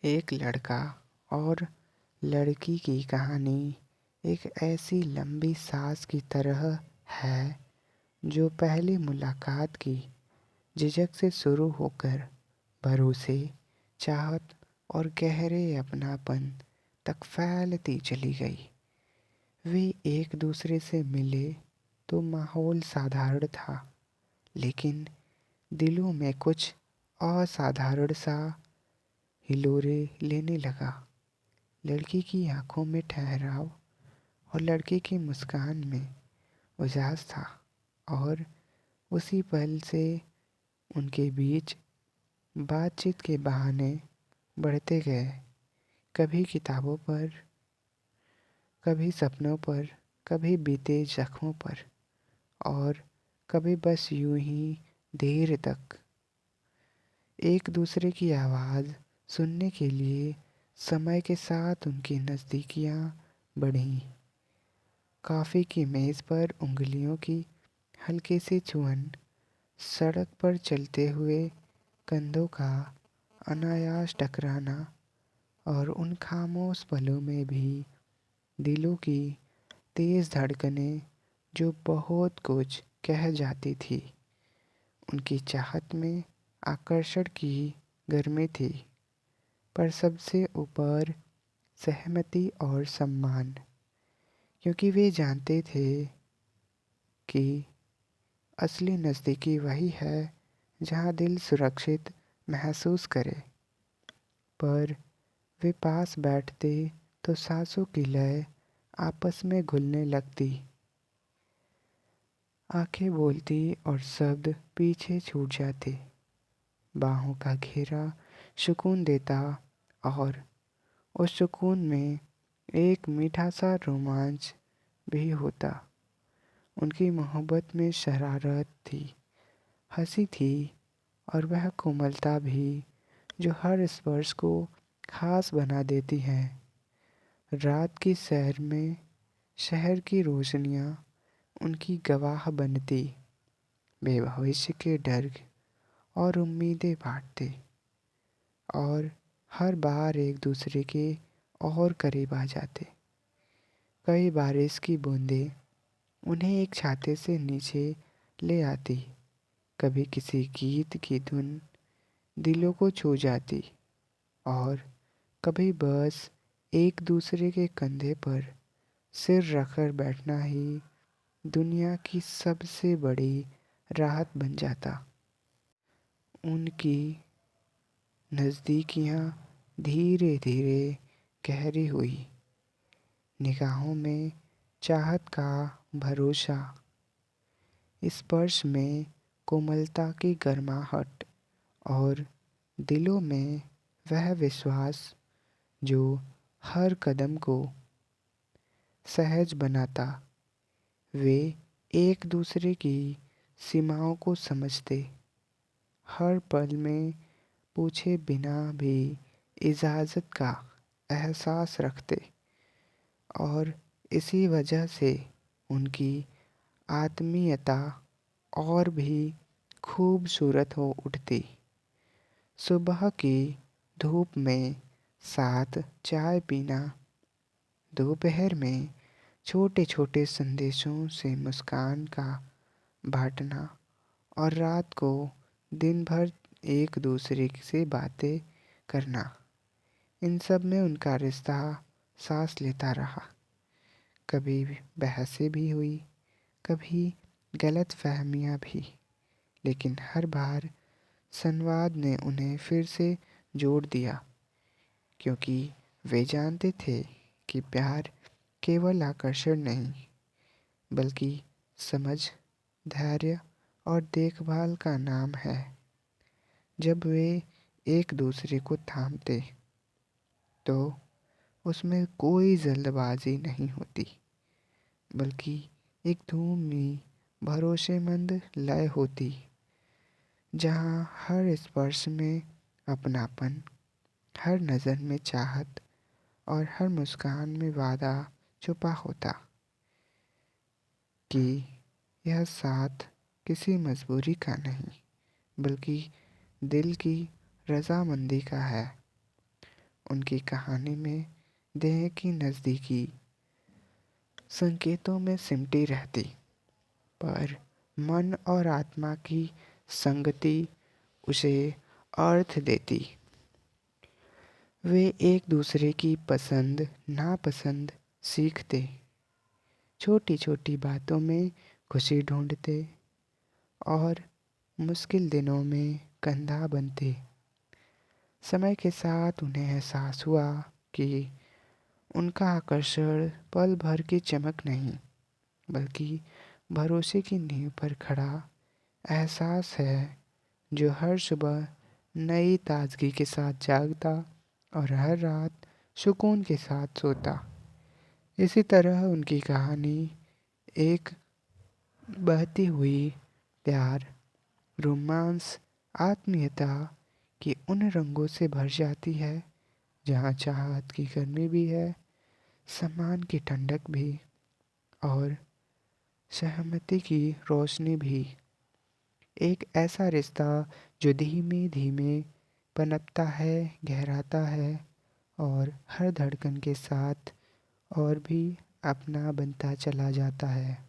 एक लड़का और लड़की की कहानी एक ऐसी लंबी सांस की तरह है जो पहली मुलाकात की झिझक से शुरू होकर भरोसे, चाहत और गहरे अपनापन तक फैलती चली गई। वे एक दूसरे से मिले तो माहौल साधारण था, लेकिन दिलों में कुछ असाधारण सा हिलोरे लेने लगा। लड़की की आंखों में ठहराव और लड़के की मुस्कान में उजास था, और उसी पल से उनके बीच बातचीत के बहाने बढ़ते गए। कभी किताबों पर, कभी सपनों पर, कभी बीते जख्मों पर, और कभी बस यूं ही देर तक। एक दूसरे की आवाज़ सुनने के लिए समय के साथ उनकी नज़दीकियाँ बढ़ीं। कॉफ़ी की मेज़ पर उंगलियों की हल्की सी छुअन, सड़क पर चलते हुए कंधों का अनायास टकराना, और उन खामोश पलों में भी दिलों की तेज़ धड़कनें जो बहुत कुछ कह जाती थी। उनकी चाहत में आकर्षण की गर्मी थी, पर सबसे ऊपर सहमति और सम्मान, क्योंकि वे जानते थे कि असली नज़दीकी वही है जहाँ दिल सुरक्षित महसूस करे। पर वे पास बैठते तो सांसों की लय आपस में घुलने लगती, आंखें बोलती और शब्द पीछे छूट जाते। बाहों का घेरा सुकून देता, और उस सुकून में एक मीठा सा रोमांच भी होता। उनकी मोहब्बत में शरारत थी, हंसी थी, और वह कोमलता भी जो हर स्पर्श को खास बना देती है। रात की सैर में शहर की रोशनियाँ उनकी गवाह बनती, वे भविष्य के डर और उम्मीदें बांटते, और हर बार एक दूसरे के और करीब आ जाते। कई बारिश की बूंदें उन्हें एक छाते से नीचे ले आती, कभी किसी गीत की धुन दिलों को छू जाती, और कभी बस एक दूसरे के कंधे पर सिर रखकर बैठना ही दुनिया की सबसे बड़ी राहत बन जाता। उनकी नज़दीकियाँ धीरे धीरे गहरी हुई, निगाहों में चाहत का भरोसा, स्पर्श में कोमलता की गर्माहट, और दिलों में वह विश्वास जो हर कदम को सहज बनाता। वे एक दूसरे की सीमाओं को समझते, हर पल में पूछे बिना भी इजाज़त का एहसास रखते, और इसी वजह से उनकी आत्मीयता और भी खूबसूरत हो उठती। सुबह की धूप में साथ चाय पीना, दोपहर में छोटे छोटे संदेशों से मुस्कान का बांटना, और रात को दिन भर एक दूसरे से बातें करना, इन सब में उनका रिश्ता सांस लेता रहा। कभी बहसें भी हुई, कभी गलत फहमियाँ भी, लेकिन हर बार संवाद ने उन्हें फिर से जोड़ दिया, क्योंकि वे जानते थे कि प्यार केवल आकर्षण नहीं, बल्कि समझ, धैर्य और देखभाल का नाम है। जब वे एक दूसरे को थामते तो उसमें कोई जल्दबाजी नहीं होती, बल्कि एक धूमी भरोसेमंद लय होती, जहाँ हर स्पर्श में अपनापन, हर नज़र में चाहत, और हर मुस्कान में वादा छुपा होता कि यह साथ किसी मजबूरी का नहीं, बल्कि दिल की रजामंदी का है। उनकी कहानी में देह की नज़दीकी संकेतों में सिमटी रहती, पर मन और आत्मा की संगति उसे अर्थ देती। वे एक दूसरे की पसंद नापसंद सीखते, छोटी छोटी बातों में खुशी ढूंढते और मुश्किल दिनों में कंधा बनते। समय के साथ उन्हें एहसास हुआ कि उनका आकर्षण पल भर की चमक नहीं, बल्कि भरोसे की नींव पर खड़ा एहसास है, जो हर सुबह नई ताजगी के साथ जागता और हर रात सुकून के साथ सोता। इसी तरह उनकी कहानी एक बहती हुई प्यार, रोमांस, आत्मीयता की उन रंगों से भर जाती है जहाँ चाहत की गर्मी भी है, सम्मान की ठंडक भी और सहमति की रोशनी भी। एक ऐसा रिश्ता जो धीमे धीमे पनपता है, गहराता है और हर धड़कन के साथ और भी अपना बनता चला जाता है।